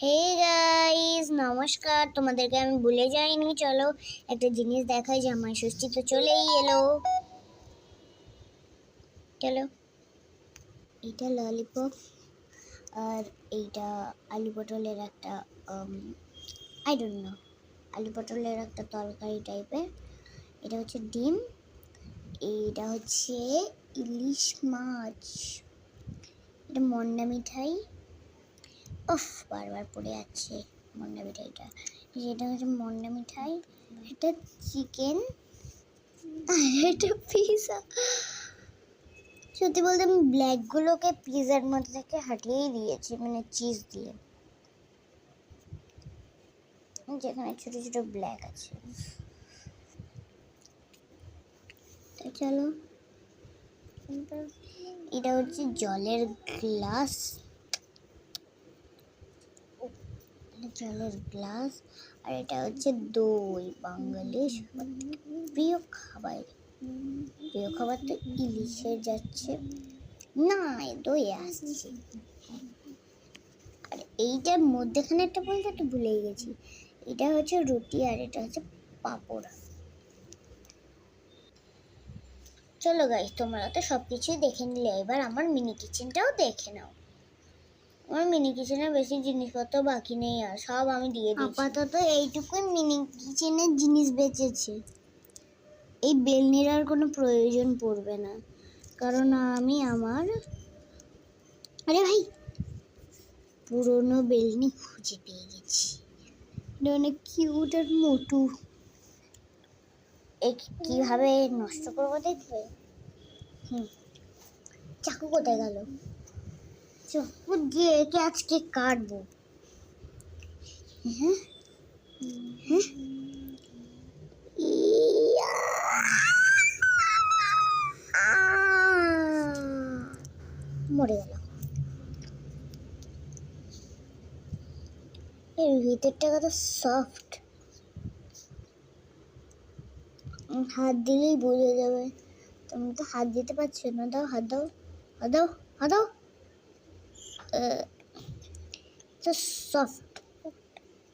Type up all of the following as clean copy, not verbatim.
Hey guys, নমস্কার। তোমাদেরকে আমি ভুলে যাইনি। চলো একটা জিনিস দেখাই। জামাই ষষ্ঠী তো চলেই এলো। চলো, এটা ললিপপ আর এইটা আলু পটলের একটা আই ডোন্ট নো, আলু পটলের একটা তরকারি টাইপের। এটা হচ্ছে ডিম, এইটা হচ্ছে ইলিশ মাছ, এটা মন্ডা মিঠাই। উফ, বারবার পড়ে যাচ্ছে মন্ডা মিঠাইটা। এটা হচ্ছে মন্ডা মিঠাই, এটা চিকেন আর এটা পিৎজা। সত্যি বলতে আমি ব্ল্যাকগুলোকে পিৎজার মধ্যে থেকে হাটিয়েই দিয়েছি, মানে চিজ দিয়ে, যেখানে ছোট ছোট ব্ল্যাক আছে। তো চলো, এটা হচ্ছে জলের গ্লাস, আর এটা হচ্ছে দই। বাঙালির প্রিয় খাবার, তো ইলিশে যাচ্ছে না, দই আসছে। আর এইটার মধ্যেখানে একটা বলতে একটা ভুলেই গেছি, এটা হচ্ছে রুটি আর এটা হচ্ছে পাঁপড়। চলো গাইস, তোমরা তো সব কিছুই দেখে নিলে, এবার আমার মিনি কিচেনটাও দেখে নাও। আমার মিনি কিচেনে বেশি জিনিসপত্র বাকি নেই, আর সব আমি দিয়ে দিয়েছি। আপাতত এইটুকুই মিনি কিচেনের জিনিস বেঁচেছে। এই বেলনির আর কোনো প্রয়োজন পড়বে না, কারণ আমি আমার আরে ভাই পুরনো বেলনি খুঁজে পেয়ে গেছি। এটা অনেক কিউট আর মোটু। কিভাবে নষ্ট করবো দেখবে। চাকু কোথায় গেল? চাকু দিয়ে একে আজকে কাটবো। হ্যাঁ হ্যাঁ, মরে গেল। এর ভিতরটা কত সফট, হাত দিলেই বোঝা যাবে। তুমি তো হাত দিতে পারছো না, দাও হাত দাও, হাত দাও, হাত দাও। তো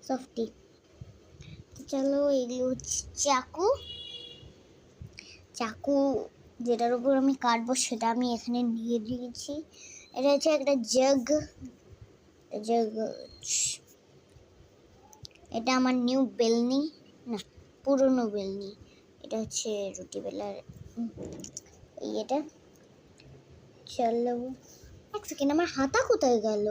সফটি। চলো, এগুলো হচ্ছে চাকু যেটার উপর আমি কাটবো সেটা আমি এখানে নিয়ে দিয়েছি। এটা হচ্ছে একটা জগ। এটা আমার নিউ বেলনি, না পুরনো বেলনি। এটা হচ্ছে রুটি বেলার এটা। চলো এক সেকেন্ড, আমার হাতা কোথায় গেল?